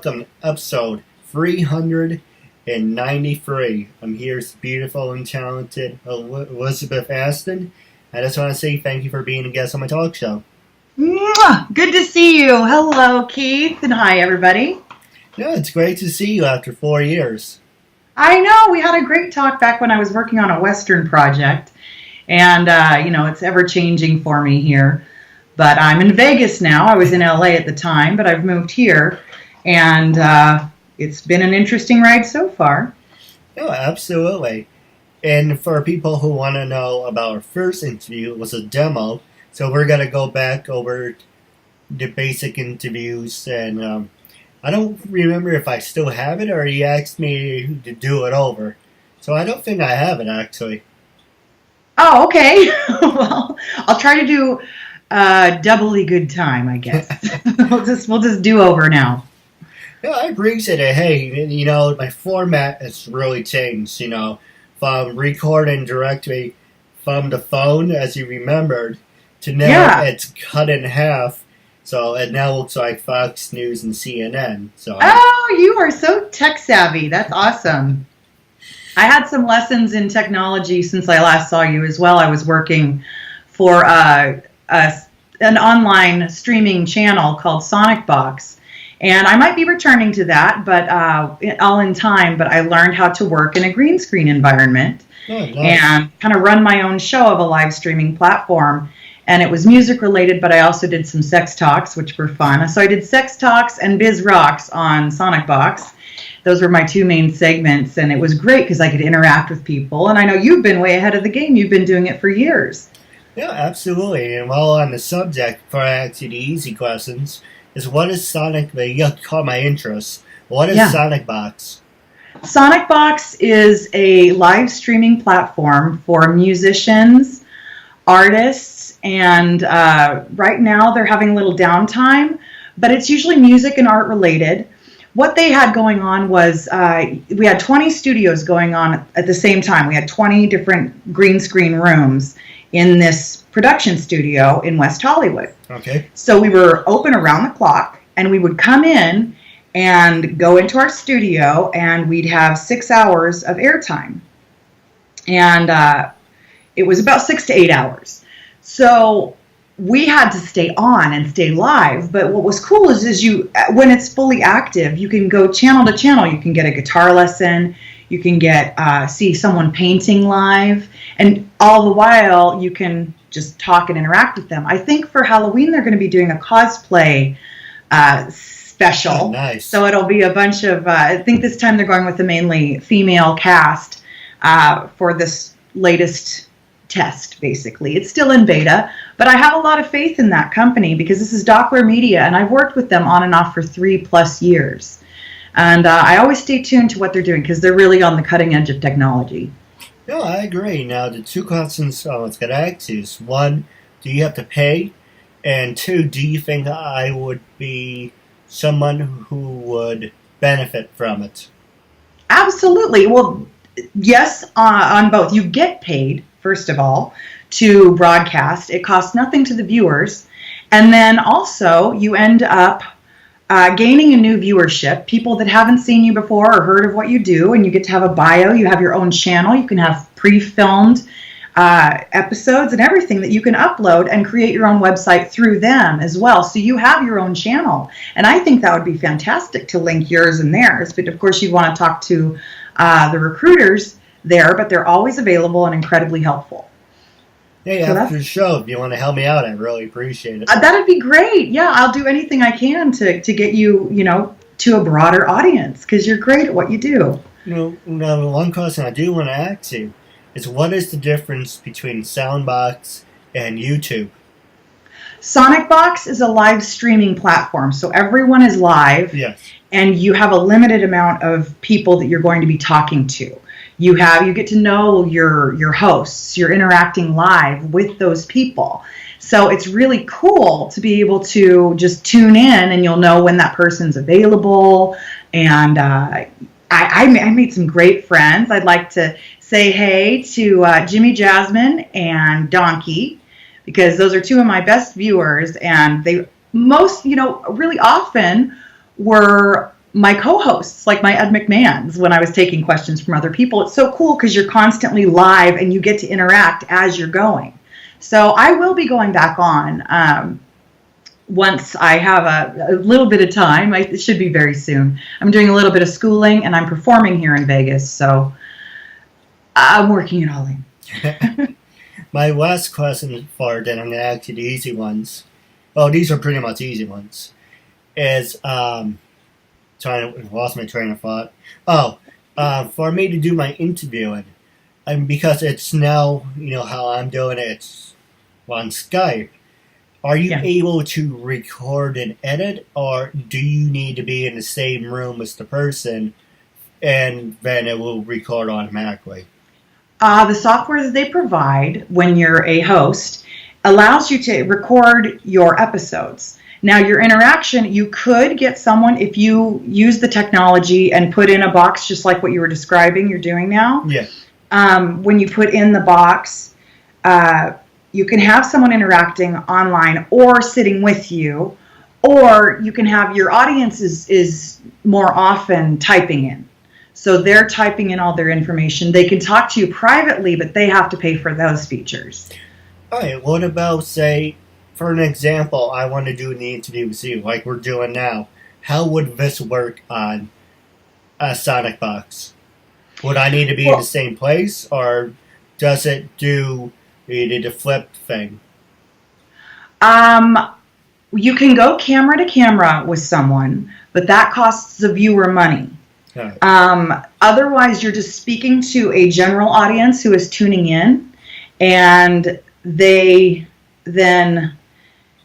welcome to episode 393. I'm here with beautiful and talented Elizabeth Aston. I just want to say thank you for being a guest on my talk show. Mwah! Good to see you. Hello, Keith, and hi, everybody. Yeah, it's great to see you after 4 years. I know. We had a great talk back when I was working on a Western project, and, it's ever-changing for me here. But I'm in Vegas now. I was in LA at the time, but I've moved here, and it's been an interesting ride so far. Oh, absolutely. And for people who want to know about our first interview, it was a demo, so we're going to go back over the basic interviews, and I don't remember if I still have it or he asked me to do it over. So I don't think I have it, actually. Oh, okay. Well, I'll try to do doubly good time, I guess. We'll just do over now. Yeah, I appreciate it. Hey, my format has really changed, from recording directly from the phone, as you remembered, to now It's cut in half. So it now looks like Fox News and CNN. So. Oh, you are so tech savvy. That's awesome. I had some lessons in technology since I last saw you as well. I was working for an online streaming channel called SonicBox. And I might be returning to that, but all in time. But I learned how to work in a green screen environment and kind of run my own show of a live streaming platform. And it was music related, but I also did some sex talks, which were fun. So I did sex talks and biz rocks on SonicBox. Those were my two main segments, and it was great because I could interact with people. And I know you've been way ahead of the game. You've been doing it for years. Yeah, absolutely. And while on the subject, before I ask you the easy questions, is what is you caught my interest. What is SonicBox? SonicBox is a live streaming platform for musicians, artists, and right now they're having a little downtime, but it's usually music and art related. What they had going on was we had 20 studios going on at the same time. We had 20 different green screen rooms in this production studio in West Hollywood. Okay. So we were open around the clock, and we would come in and go into our studio, and we'd have 6 hours of airtime. And it was about 6 to 8 hours. So we had to stay on and stay live. But what was cool is when it's fully active, you can go channel to channel. You can get a guitar lesson. You can see someone painting live. And all the while, you can just talk and interact with them. I think for Halloween, they're going to be doing a cosplay special. Oh, nice. So it'll be a bunch of, I think this time they're going with a mainly female cast for this latest test, basically. It's still in beta, but I have a lot of faith in that company because this is Doppler Media, and I've worked with them on and off for 3+ years. And I always stay tuned to what they're doing because they're really on the cutting edge of technology. No, I agree. Now, the two questions I was going to ask you is, one, do you have to pay? And two, do you think I would be someone who would benefit from it? Absolutely. Well, yes, on both. You get paid, first of all, to broadcast. It costs nothing to the viewers. And then also, you end up gaining a new viewership, people that haven't seen you before or heard of what you do, and you get to have a bio. You have your own channel. You can have pre-filmed episodes and everything that you can upload and create your own website through them as well. So you have your own channel. And I think that would be fantastic to link yours and theirs. But of course, you'd want to talk to the recruiters there, but they're always available and incredibly helpful. Hey, after the show, if you want to help me out, I really appreciate it. That'd be great. Yeah, I'll do anything I can to get you, to a broader audience because you're great at what you do. Now, one question I do want to ask you is, what is the difference between SoundBox and YouTube? SonicBox is a live streaming platform, so everyone is live. Yes. And you have a limited amount of people that you're going to be talking to. You get to know your hosts. You're interacting live with those people. So it's really cool to be able to just tune in, and you'll know when that person's available. And I made some great friends. I'd like to say hey to Jimmy Jasmine and Donkey, because those are two of my best viewers, and they really often were my co-hosts, like my Ed McMahons, when I was taking questions from other people. It's so cool because you're constantly live and you get to interact as you're going. So I will be going back on once I have a little bit of time. It should be very soon. I'm doing a little bit of schooling and I'm performing here in Vegas. So I'm working it all in. My last question for then I'm going to ask you the easy ones. Well, these are pretty much easy ones. Is lost my train of thought. For me to do my interviewing, because it's now, how I'm doing it, it's on Skype. Are you able to record and edit, or do you need to be in the same room as the person, and then it will record automatically? The software that they provide when you're a host allows you to record your episodes. Now, your interaction, you could get someone, if you use the technology and put in a box, just like what you were describing you're doing now. Yeah. When you put in the box, you can have someone interacting online or sitting with you, or you can have your audience is more often typing in. So they're typing in all their information. They can talk to you privately, but they have to pay for those features. All right. What about, say, for an example, I want to do an interview with you, like we're doing now. How would this work on a Sonic Box? Would I need to be in the same place, or does it do the flip thing? You can go camera to camera with someone, but that costs the viewer money. Right. Otherwise, you're just speaking to a general audience who is tuning in, and they then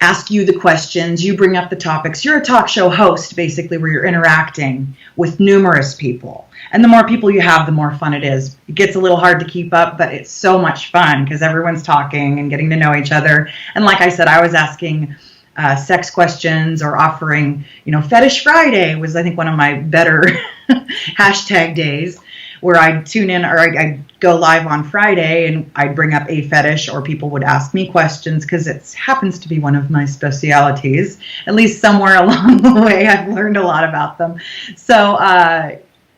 ask you the questions. You bring up the topics. You're a talk show host, basically, where you're interacting with numerous people. And the more people you have, the more fun it is. It gets a little hard to keep up, but it's so much fun because everyone's talking and getting to know each other. And like I said, I was asking sex questions or offering, Fetish Friday was, I think, one of my better hashtag days, where I'd tune in, or I'd go live on Friday and I'd bring up a fetish, or people would ask me questions because it happens to be one of my specialities. At least somewhere along the way, I've learned a lot about them. So,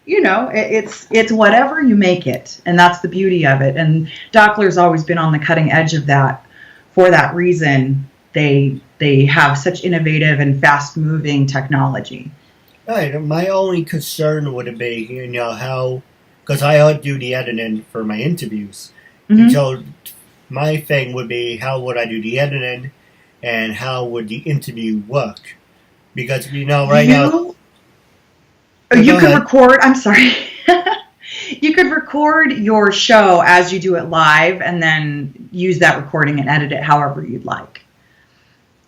it's whatever you make it, and that's the beauty of it. And Doppler's always been on the cutting edge of that. For that reason, they have such innovative and fast-moving technology. Right. My only concern would be, how, because I do the editing for my interviews. Mm-hmm. So my thing would be, how would I do the editing, and how would the interview work? Because, right now... You could record, I'm sorry. You could record your show as you do it live, and then use that recording and edit it however you'd like.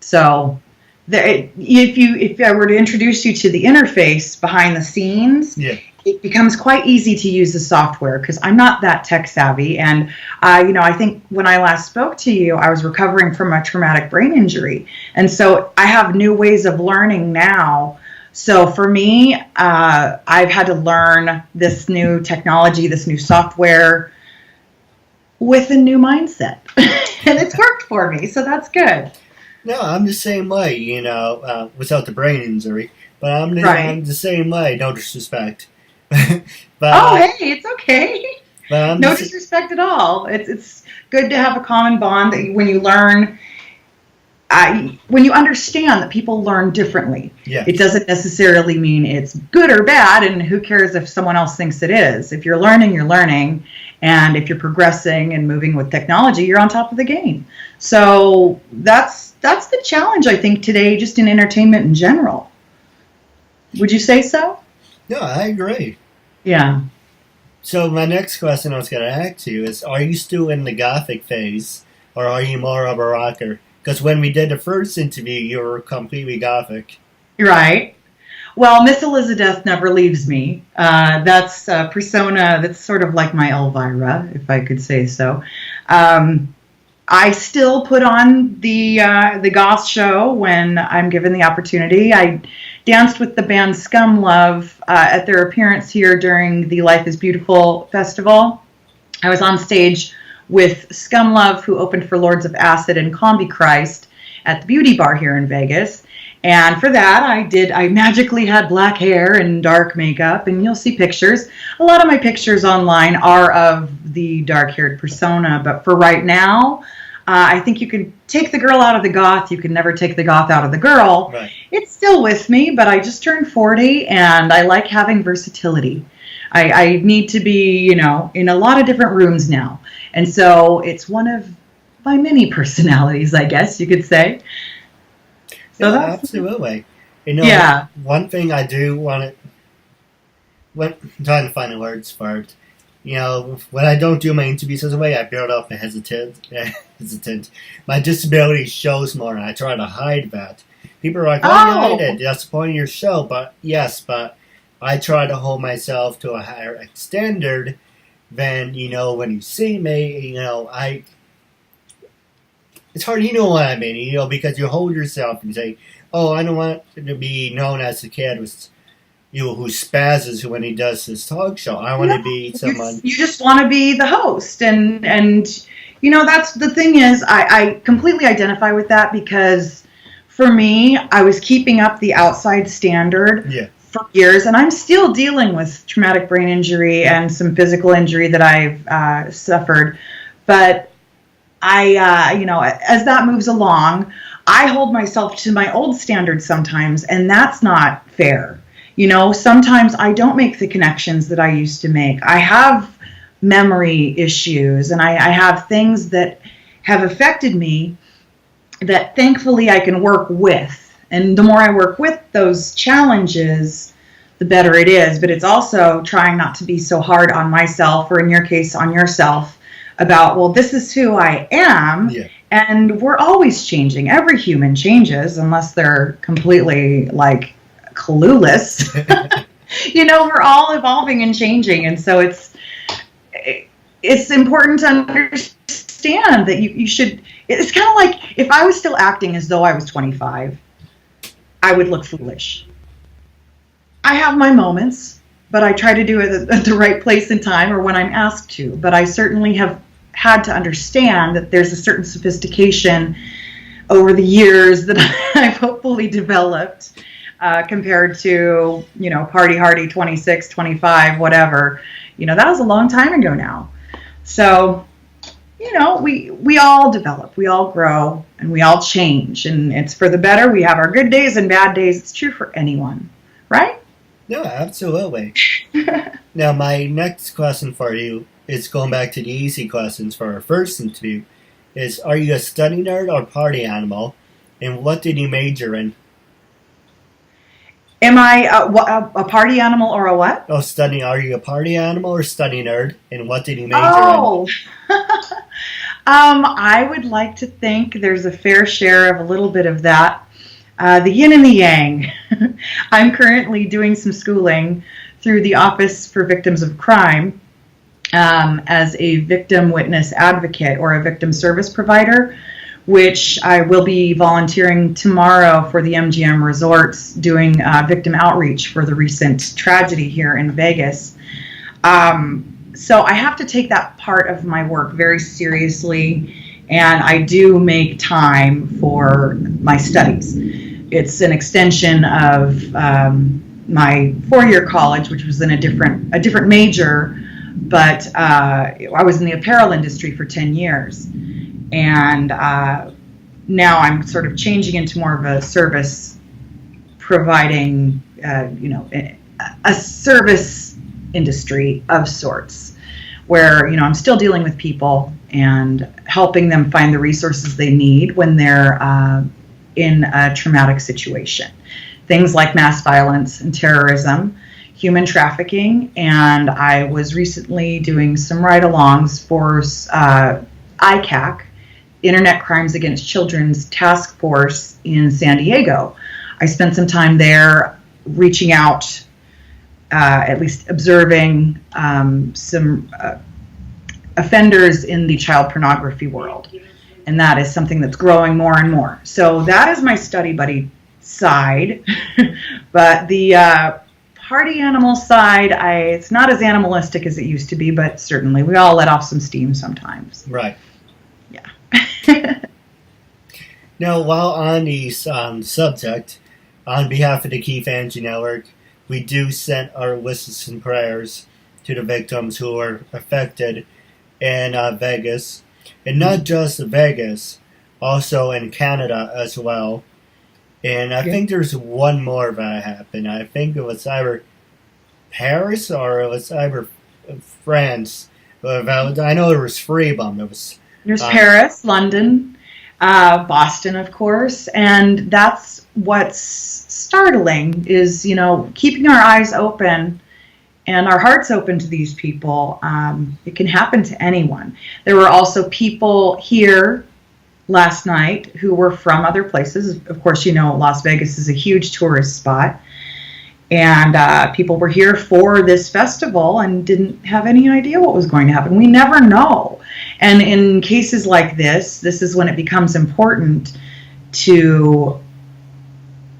So if I were to introduce you to the interface behind the scenes, it becomes quite easy to use the software, because I'm not that tech savvy. And, I think when I last spoke to you, I was recovering from a traumatic brain injury. And so I have new ways of learning now. So for me, I've had to learn this new technology, this new software with a new mindset. And it's worked for me, so that's good. No, I'm the same way, without the brain injury. But I'm the same way, no disrespect. Hey, it's okay. No disrespect at all. It's good to have a common bond that when you learn... when you understand that people learn differently, it doesn't necessarily mean it's good or bad, and who cares if someone else thinks it is. If you're learning, you're learning, and if you're progressing and moving with technology, you're on top of the game. So that's the challenge, I think, today, just in entertainment in general. Would you say so? No, I agree. Yeah. So my next question I was going to ask you is, are you still in the Gothic phase, or are you more of a rocker? Because when we did the first interview, you were completely Gothic. Right. Well, Miss Elizabeth never leaves me. That's a persona that's sort of like my Elvira, if I could say so. I still put on the goth show when I'm given the opportunity. I danced with the band Scum Love at their appearance here during the Life is Beautiful festival. I was on stage with Scum Love, who opened for Lords of Acid and Combi Christ at the Beauty Bar here in Vegas. And for that, I magically had black hair and dark makeup, and you'll see pictures. A lot of my pictures online are of the dark-haired persona, but for right now, I think you can take the girl out of the goth. You can never take the goth out of the girl. Right. It's still with me, but I just turned 40, and I like having versatility. I need to be, in a lot of different rooms now. And so it's one of my many personalities, I guess you could say. So yeah, absolutely. One thing I do want to, I'm trying to find the words for it. When I don't do my interviews this way, I build up a hesitant. My disability shows more, and I try to hide that. People are like, "Oh, you hide it. That's the point of your show." But I try to hold myself to a higher standard than, when you see me, it's hard, what I mean, because you hold yourself and say, "Oh, I don't want to be known as the kid who spazzes when he does his talk show. I want to be someone." You just want to be the host, and that's the thing is, I completely identify with that, because for me, I was keeping up the outside standard for years, and I'm still dealing with traumatic brain injury and some physical injury that I've suffered, but as that moves along, I hold myself to my old standards sometimes, and that's not fair. Sometimes I don't make the connections that I used to make. I have memory issues, and I have things that have affected me that thankfully I can work with. And the more I work with those challenges, the better it is. But it's also trying not to be so hard on myself, or in your case, on yourself, about, well, this is who I am, and we're always changing. Every human changes, unless they're completely, clueless. We're all evolving and changing, and so it's important to understand that you should, it's kind of like, if I was still acting as though I was 25, I would look foolish. I have my moments, but I try to do it at the right place and time, or when I'm asked to. But I certainly have had to understand that there's a certain sophistication over the years that I've hopefully developed, compared to, party hardy 26, 25, whatever. That was a long time ago now. So, we all develop, we all grow, and we all change. And it's for the better. We have our good days and bad days. It's true for anyone, right? No, absolutely. Now, my next question for you is going back to the easy questions for our first interview. Are you a study nerd or party animal? And what did you major in? Am I a party animal or a what? Oh, study. Are you a party animal or study nerd? And what did you major in? I would like to think there's a fair share of a little bit of that. The yin and the yang. I'm currently doing some schooling through the Office for Victims of Crime as a victim witness advocate, or a victim service provider, which I will be volunteering tomorrow for the MGM Resorts, doing victim outreach for the recent tragedy here in Vegas. So I have to take that part of my work very seriously, and I do make time for my studies. It's an extension of my four-year college, which was in a different major, but I was in the apparel industry for 10 years. And now I'm sort of changing into more of a service providing, a service industry of sorts, where, I'm still dealing with people and helping them find the resources they need when they're in a traumatic situation. Things like mass violence and terrorism, human trafficking, and I was recently doing some ride-alongs for ICAC, Internet Crimes Against Children's Task Force in San Diego. I spent some time there reaching out, at least observing some offenders in the child pornography world. And that is something that's growing more and more. So that is my study buddy side. But the party animal side, it's not as animalistic as it used to be, but certainly we all let off some steam sometimes. Right. Yeah. Now, while on the subject, on behalf of the KeithAndrewNetwork Network, we do send our wishes and prayers to the victims who were affected in Vegas. And not just Vegas, also in Canada as well. And I think there's one more that happened. I think it was either Paris or it was either France. I know there was three of them. There's Paris, London, Boston, of course. And that's what's startling is, keeping our eyes open and our hearts open to these people. It can happen to anyone. There were also people here last night who were from other places. Of course, Las Vegas is a huge tourist spot. And people were here for this festival and didn't have any idea what was going to happen. We never know. And in cases like this is when it becomes important to...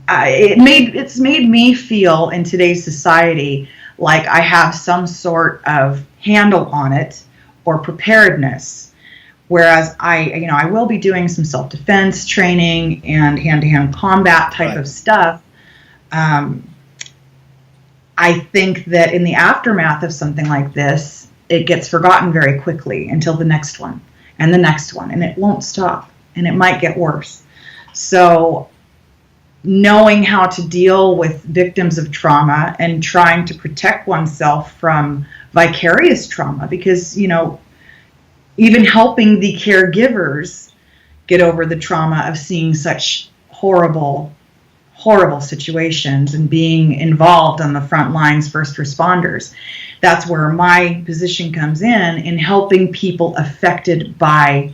It's made me feel in today's society like I have some sort of handle on it or preparedness. Whereas I will be doing some self-defense training and hand-to-hand combat type of stuff. I think that in the aftermath of something like this, it gets forgotten very quickly until the next one and the next one, and it won't stop, and it might get worse. So knowing how to deal with victims of trauma and trying to protect oneself from vicarious trauma, because, even helping the caregivers get over the trauma of seeing such horrible situations and being involved on the front lines, first responders. That's where my position comes in helping people affected by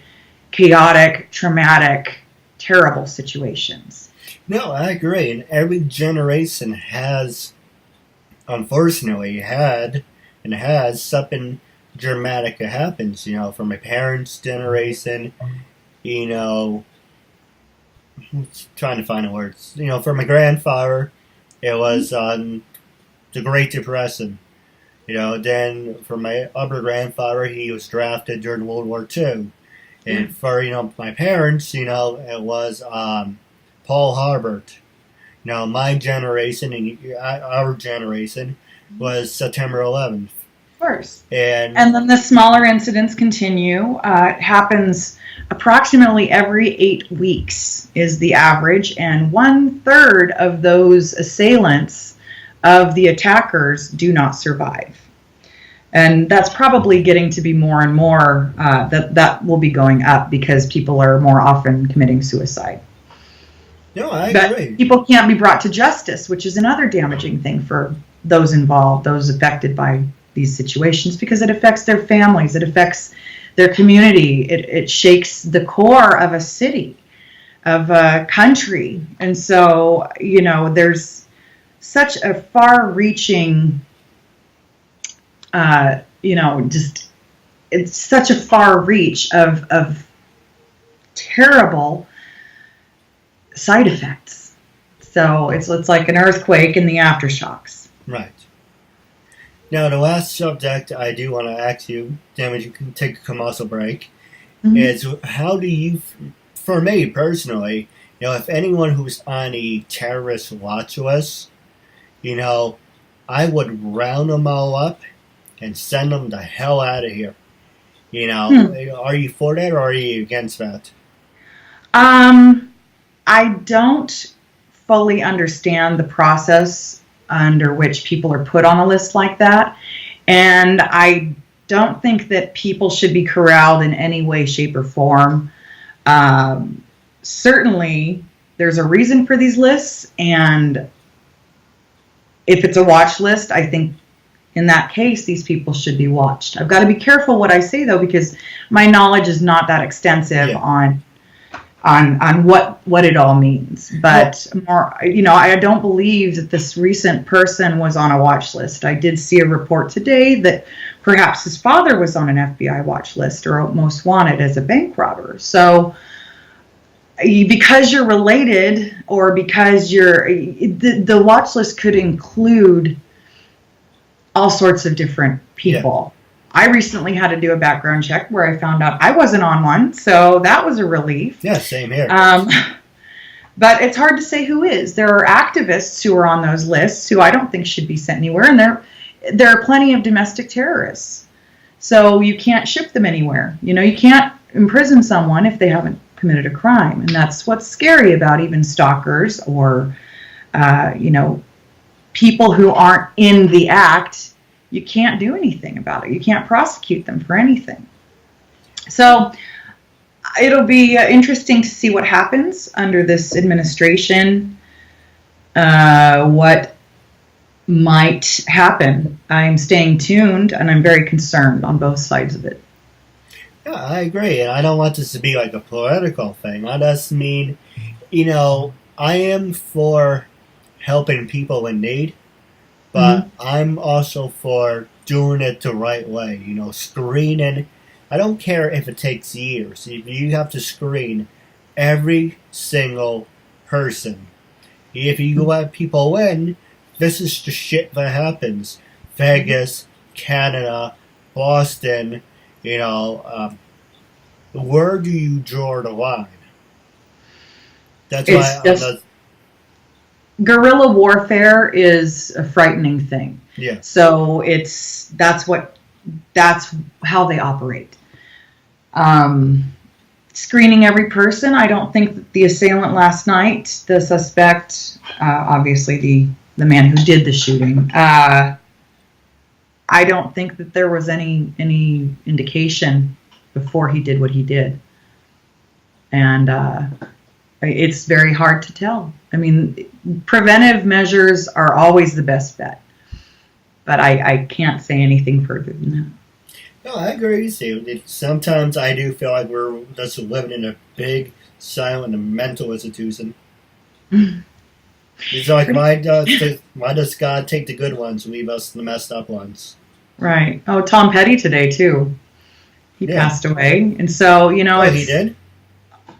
chaotic, traumatic, terrible situations. No, I agree. And every generation has, unfortunately, had and has something dramatic that happens, from my parents' generation, trying to find the words. For my grandfather, it was the Great Depression. Then for my other grandfather, he was drafted during World War II. And for, my parents, it was Paul Harbert. My generation and our generation was September 11th. Of course. And then the smaller incidents continue. It happens approximately every 8 weeks is the average, and 1/3 of those assailants, of the attackers, do not survive. And that's probably getting to be more and more, that will be going up because people are more often committing suicide. No, I agree. But people can't be brought to justice, which is another damaging thing for those involved, those affected by these situations, because it affects their families, it affects their community, it shakes the core of a city, of a country. And so, there's such a far-reaching, it's such a far reach of terrible side effects. So it's like an earthquake and the aftershocks. Right. Now, the last subject I do want to ask you, then we can take a commercial break, is how do you, for me personally, if anyone who's on a terrorist watch list, I would round them all up and send them the hell out of here. Are you for that or are you against that? I don't fully understand the process under which people are put on a list like that. And I don't think that people should be corralled in any way, shape, or form. Certainly, there's a reason for these lists. And if it's a watch list, I think in that case, these people should be watched. I've got to be careful what I say, though, because my knowledge is not that extensive on what it all means. But more, I don't believe that this recent person was on a watch list. I did see a report today that perhaps his father was on an FBI watch list or most wanted as a bank robber. So because you're related or because the watch list could include all sorts of different people. Yeah. I recently had to do a background check where I found out I wasn't on one, so that was a relief. Yeah, same here. But it's hard to say who is. There are activists who are on those lists who I don't think should be sent anywhere, and there are plenty of domestic terrorists. So you can't ship them anywhere. You can't imprison someone if they haven't committed a crime, and that's what's scary about even stalkers or people who aren't in the act. You can't do anything about it. You can't prosecute them for anything. So it'll be interesting to see what happens under this administration, what might happen. I'm staying tuned, and I'm very concerned on both sides of it. Yeah, I agree. And I don't want this to be like a political thing. I just mean, I am for helping people in need, but I'm also for doing it the right way. Screening. I don't care if it takes years. If you have to screen every single person. If you let people in, this is the shit that happens. Vegas, Canada, Boston, where do you draw the line? That's why guerrilla warfare is a frightening thing. Yeah. So that's how they operate. Screening every person. I don't think that the assailant last night, the suspect, obviously the man who did the shooting, I don't think that there was any indication before he did what he did. And it's very hard to tell. I mean, preventive measures are always the best bet. But I can't say anything further than that. No, I agree with you. Sometimes I do feel like we're just living in a big, silent, mental institution. It's like, why does God take the good ones and leave us the messed up ones? Right. Oh, Tom Petty today, too. He passed away. And so, he did?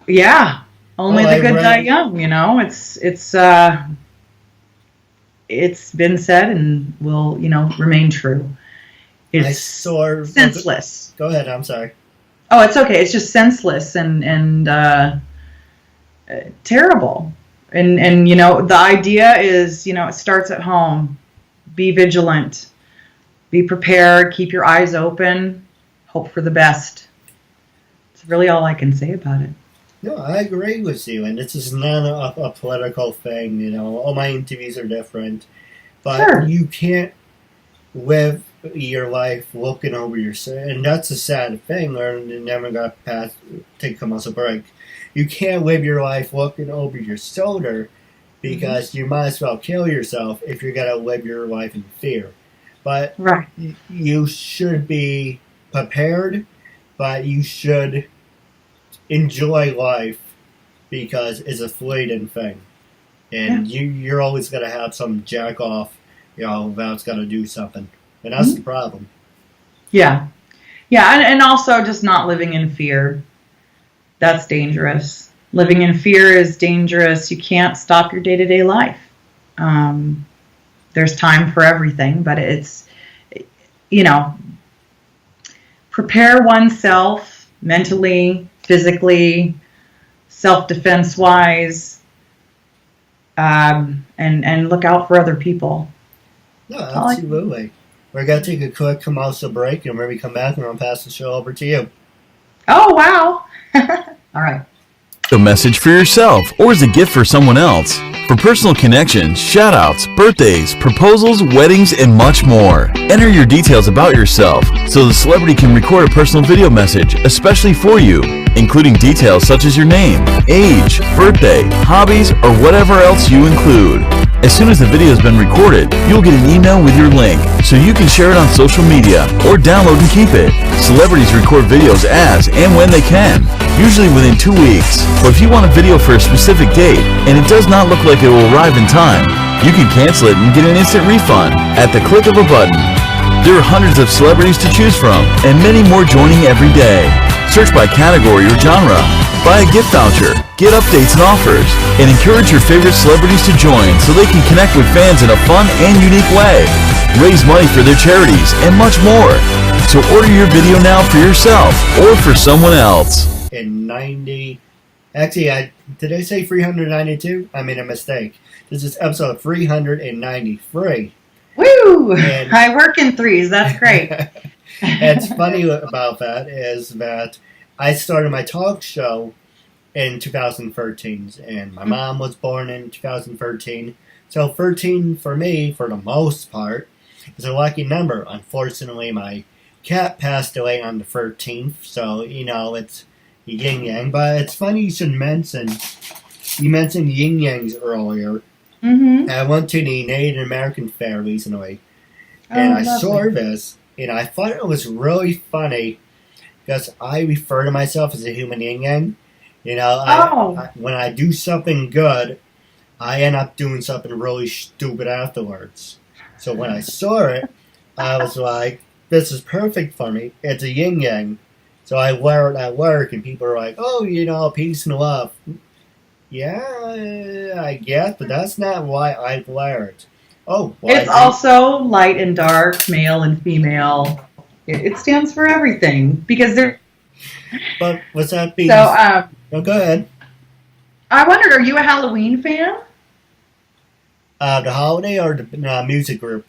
Yeah. Only the good die young, It's been said and will, remain true. It's senseless. Go ahead, I'm sorry. Oh, it's okay. It's just senseless and terrible. And the idea is, it starts at home. Be vigilant. Be prepared. Keep your eyes open. Hope for the best. It's really all I can say about it. No, I agree with you, and this is not a political thing. All my interviews are different, but you can't live your life looking over your, and that's a sad thing. Or never got past take a commercial break. You can't live your life looking over your shoulder, because you might as well kill yourself if you're gonna live your life in fear. But you should be prepared, but you should enjoy life, because it's a fleeting thing, and you're always gonna have some jack off, that's gonna do something, and that's the problem. Yeah, and also just not living in fear. That's dangerous. Living in fear is dangerous. You can't stop your day-to-day life. There's time for everything, but it's, prepare oneself mentally, physically, self-defense wise, and look out for other people. No, absolutely. We're going to take a quick commercial break, and when we come back, we're going to pass the show over to you. Oh, wow. All right. A message for yourself or as a gift for someone else. For personal connections, shout-outs, birthdays, proposals, weddings, and much more. Enter your details about yourself so the celebrity can record a personal video message especially for you, including details such as your name, age, birthday, hobbies, or whatever else you include. As soon as the video has been recorded, you'll get an email with your link so you can share it on social media or download and keep it. Celebrities record videos as and when they can, usually within 2 weeks. But if you want a video for a specific date and it does not look like it will arrive in time, you can cancel it and get an instant refund at the click of a button. There are hundreds of celebrities to choose from and many more joining every day. Search by category or genre, buy a gift voucher, get updates and offers, and encourage your favorite celebrities to join so they can connect with fans in a fun and unique way. Raise money for their charities and much more. So order your video now for yourself or for someone else. In 90 Actually, did I say 392? I made a mistake. This is episode 393. Woo! And I work in threes. That's great. It's funny about that is that I started my talk show in 2013, and my mom was born in 2013. So 13 for me, for the most part, is a lucky number. Unfortunately, my cat passed away on the 13th, so, it's yin-yang. But it's funny you mentioned yin-yangs earlier. Mm-hmm. I went to the Native American Fair recently, and I saw this, and I thought it was really funny because I refer to myself as a human yin-yang. When I do something good, I end up doing something really stupid afterwards. So when I saw it, I was like, this is perfect for me. It's a yin-yang. So I wear it at work, and people are like, oh, peace and love. Yeah, I guess, but that's not why I wear it. Oh, it's also light and dark, male and female. It stands for everything because they're. But what's that being? So, go ahead. I wondered, are you a Halloween fan? The holiday or the music group?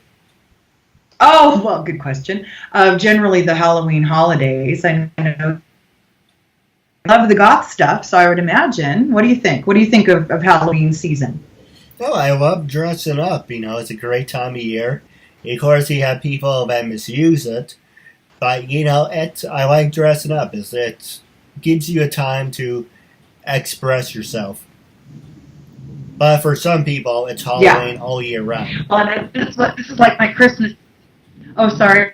Oh, well, good question. Generally, the Halloween holidays. I know. Love the goth stuff, so I would imagine. What do you think? What do you think of Halloween season? Oh, I love dressing up. It's a great time of year. Of course, you have people that misuse it. But, I like dressing up. It gives you a time to express yourself. But for some people, it's Halloween all year round. Well, this is like my Christmas. Oh, sorry.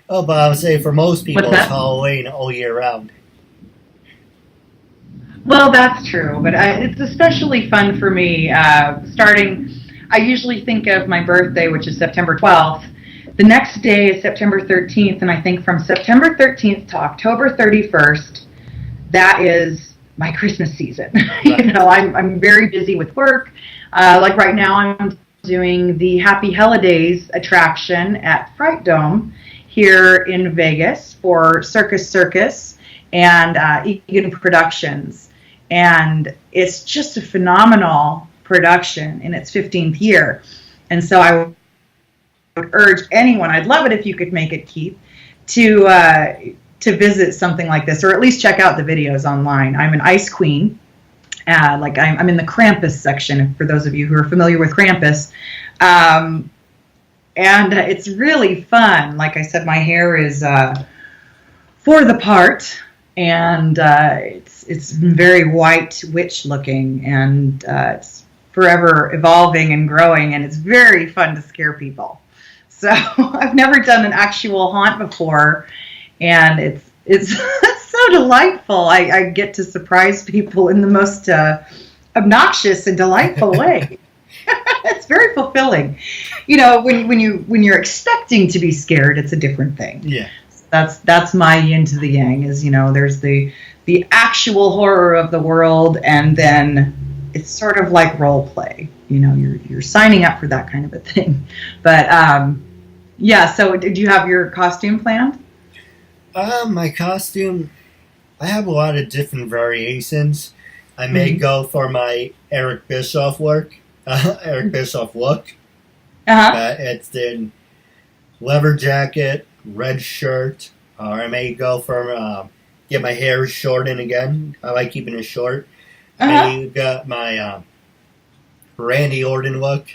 Oh, but I would say for most people, What's that? It's Halloween all year round. Well, that's true, but it's especially fun for me. I usually think of my birthday, which is September 12th. The next day is September 13th, and I think from September 13th to October 31st, that is my Christmas season. Right. I'm very busy with work. Like right now, I'm doing the Happy Holidays attraction at Fright Dome here in Vegas for Circus and Egan Productions. And it's just a phenomenal production in its 15th year. And so I would urge anyone, I'd love it if you could make it, Keith, to visit something like this, or at least check out the videos online. I'm an ice queen. I'm in the Krampus section, for those of you who are familiar with Krampus. And it's really fun. Like I said, my hair is for the part. And it's very white witch looking, and it's forever evolving and growing, and it's very fun to scare people. So I've never done an actual haunt before, and it's so delightful. I get to surprise people in the most obnoxious and delightful way. It's very fulfilling. When you're expecting to be scared, it's a different thing. Yeah. That's my yin to the yang, is there's the actual horror of the world, and then it's sort of like role play. You're signing up for that kind of a thing. But so did you have your costume planned? My costume, I have a lot of different variations. I may go for my Eric Bischoff look. It's the leather jacket, red shirt, or I may go for get my hair shortened again. I like keeping it short. I got my Randy Orton look.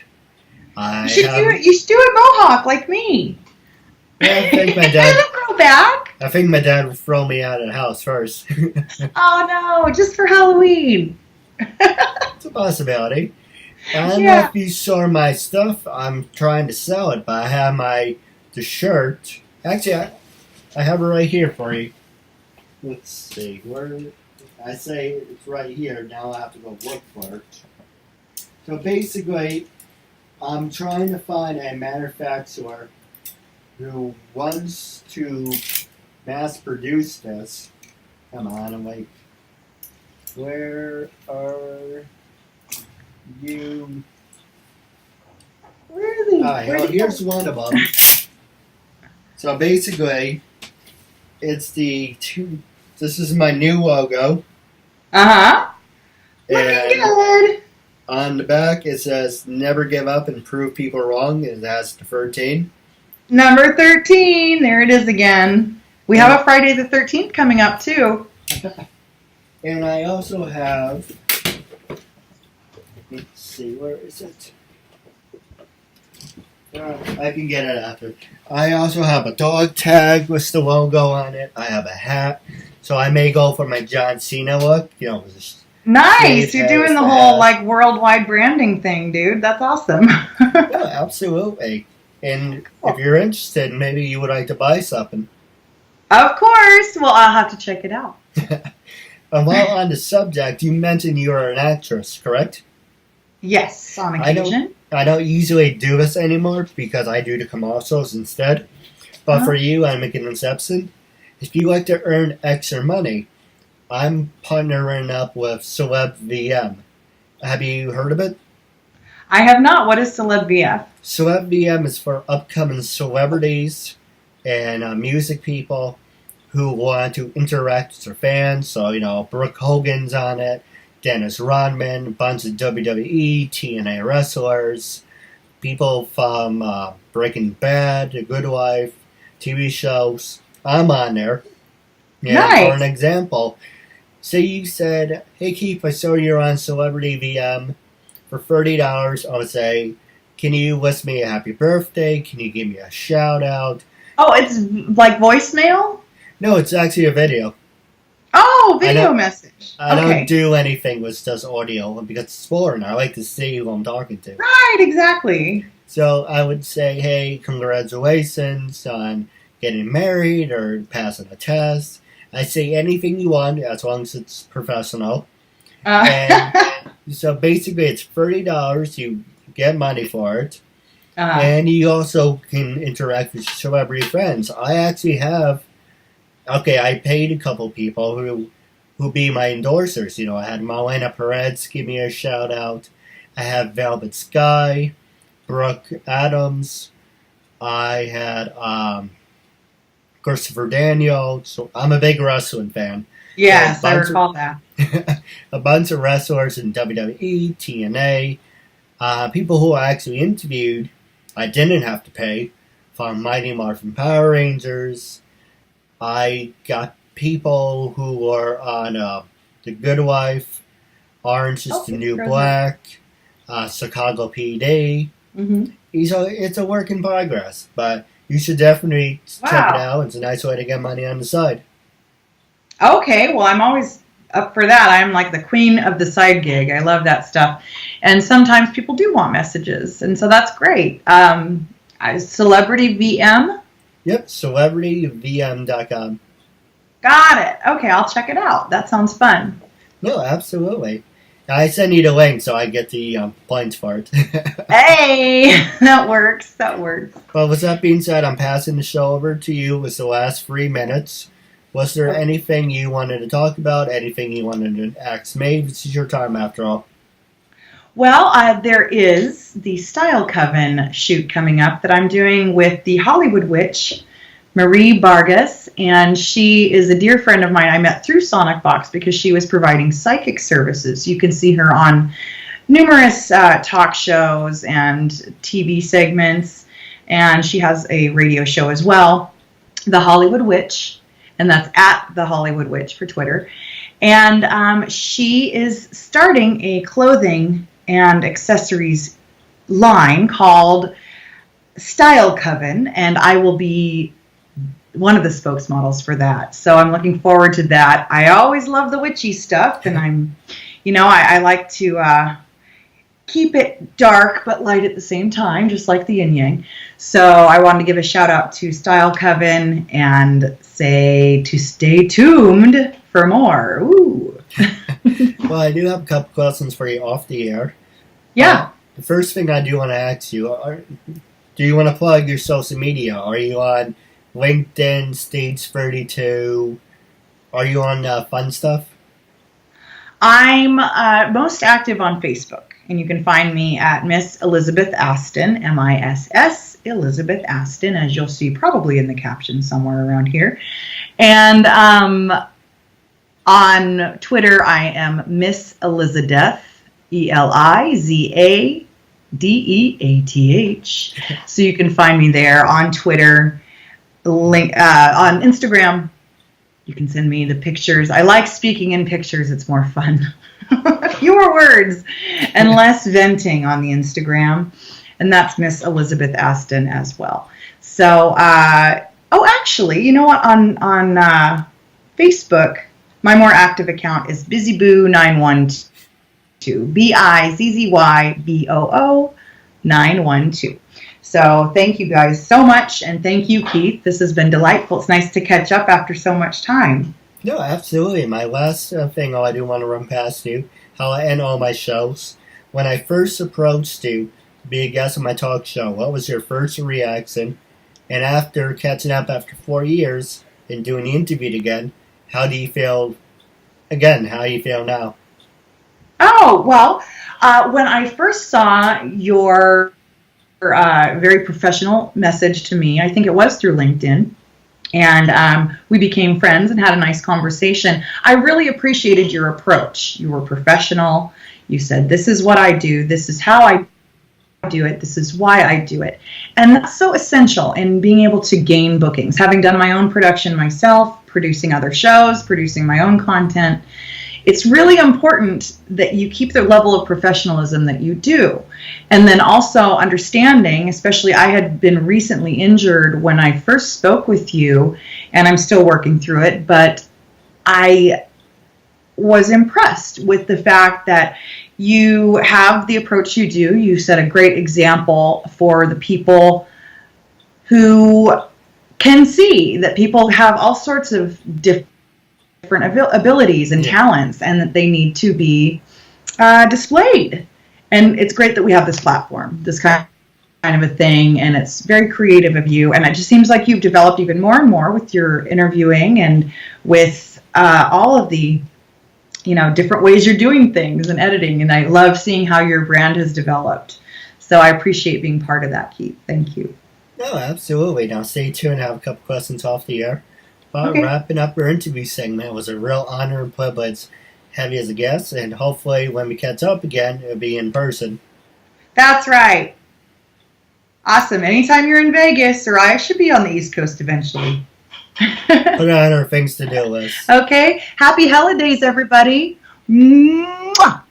You should do a mohawk like me. Yeah, I think my dad. It'll grow back. I think my dad would throw me out of the house first. Oh no! Just for Halloween. It's a possibility. I don't know if you saw my stuff. I'm trying to sell it, but I have the shirt. Actually, I have it right here for you. Let's see. Where I say it's right here. Now I have to go look for it. So basically, I'm trying to find a manufacturer who wants to mass produce this. Come on, I'm like, where are you? Where are they? Here's one of them. So basically, this is my new logo. Uh-huh. Looking And good. on the back, it says, never give up and prove people wrong. It has the 13. Number 13. There it is again. We have a Friday the 13th coming up, too. And I also have, let's see, where is it? I can get it after. I also have a dog tag with the logo on it. I have a hat. So I may go for my John Cena look. You know, Nice. You're doing the whole, like, worldwide branding thing, dude. That's awesome. Yeah, absolutely. And if you're interested, maybe you would like to buy something. Of course. Well, I'll have to check it out. And while on the subject, you mentioned you are an actress, correct? Yes, on occasion. I don't usually do this anymore because I do the commercials instead. But for you, I'm making an exception. If you like to earn extra money, I'm partnering up with Celeb VM. Have you heard of it? I have not. What is Celeb VF? Celeb VM is for upcoming celebrities and music people who want to interact with their fans. So, you know, Brooke Hogan's on it, Dennis Rodman, a bunch of WWE, TNA wrestlers, people from Breaking Bad, The Good Wife, TV shows. I'm on there. And Nice. For an example, say you said, hey Keith, I saw you're on Celebrity VM. For $30, I would say, can you wish me a happy birthday? Can you give me a shout out? Oh, it's like voicemail? No, it's actually a video. Oh, video message. I don't do anything with just audio because it's boring. I like to see who I'm talking to. Right, exactly. So I would say, hey, congratulations on getting married or passing a test. I say anything you want as long as it's professional. And so basically it's $30. You get money for it. And you also can interact with celebrity friends. I actually have, I paid a couple people who be my endorsers. You know, I had Marlena Perez give me a shout out. I have Velvet Sky, Brooke Adams. I had Christopher Daniel. So I'm a big wrestling fan. Yes, I recall that. A bunch of wrestlers in WWE, TNA, people who I actually interviewed, I didn't have to pay, from Mighty Morphin Power Rangers. I got people who were on The Good Wife, Orange is the New Black, Chicago PD. Mm-hmm. So it's a work in progress, but you should definitely check it out. It's a nice way to get money on the side. Okay, well, I'm always up for that. I'm like the queen of the side gig. I love that stuff. And sometimes people do want messages, and so that's great. Celebrity VM? Yep, celebrityvm.com. Got it. Okay, I'll check it out. That sounds fun. No, absolutely. I send you the link so I get the points for it. Hey, that works. That works. Well, with that being said, I'm passing the show over to you with the last 3 minutes. Was there anything you wanted to talk about? Anything you wanted to ask me? This is your time, after all. Well, there is the Style Coven shoot coming up that I'm doing with the Hollywood witch, Marie Vargas, and she is a dear friend of mine I met through Sonic Box because she was providing psychic services. You can see her on numerous talk shows and TV segments, and she has a radio show as well, The Hollywood Witch, and that's at The Hollywood Witch for Twitter. And she is starting a clothing and accessories line called Style Coven, and I will be one of the spokesmodels for that. So I'm looking forward to that. I always love the witchy stuff, and I like to keep it dark but light at the same time, just like the yin yang. So I wanted to give a shout out to Style Coven and say to stay tuned for more. Ooh. Well, I do have a couple questions for you off the air. Yeah. The first thing I do want to ask you, do you want to plug your social media? Are you on LinkedIn, Stage 32? Are you on fun stuff? I'm most active on Facebook, and you can find me at Miss Elizabeth Aston, MISS Elizabeth Aston, as you'll see probably in the caption somewhere around here. And On Twitter, I am Miss Elizabeth, ELIZADEATH. So you can find me there on Twitter. On Instagram, you can send me the pictures. I like speaking in pictures. It's more fun. Fewer words and less venting on the Instagram. And that's Miss Elizabeth Aston as well. So, actually, you know what? On Facebook, my more active account is BusyBoo912. BIZZYBOO 912. So thank you guys so much, and thank you, Keith. This has been delightful. It's nice to catch up after so much time. No, absolutely. My last thing I do want to run past you, how I end all my shows. When I first approached you to be a guest on my talk show, what was your first reaction? And after catching up after 4 years and doing the interview again, how do you feel again? How do you feel now? Oh, well, when I first saw your very professional message to me, I think it was through LinkedIn, and we became friends and had a nice conversation. I really appreciated your approach. You were professional. You said, this is what I do. This is how I do it. This is why I do it. And that's so essential in being able to gain bookings. Having done my own production myself, producing other shows, producing my own content, it's really important that you keep the level of professionalism that you do. And then also understanding, especially I had been recently injured when I first spoke with you, and I'm still working through it, but I was impressed with the fact that you have the approach you do. You set a great example for the people who can see that people have all sorts of different abilities and talents, and that they need to be displayed. And it's great that we have this platform, this kind of a thing, and it's very creative of you. And it just seems like you've developed even more and more with your interviewing and with all of the different ways you're doing things and editing. And I love seeing how your brand has developed. So I appreciate being part of that, Keith. Thank you. No, absolutely. Now stay tuned. I have a couple questions off the air. Okay. Wrapping up our interview segment, it was a real honor and privilege to have you as a guest, and hopefully when we catch up again, it'll be in person. That's right. Awesome. Anytime you're in Vegas, or I should be on the East Coast eventually. Put it on our things to do list. Okay. Happy holidays, everybody. Mwah!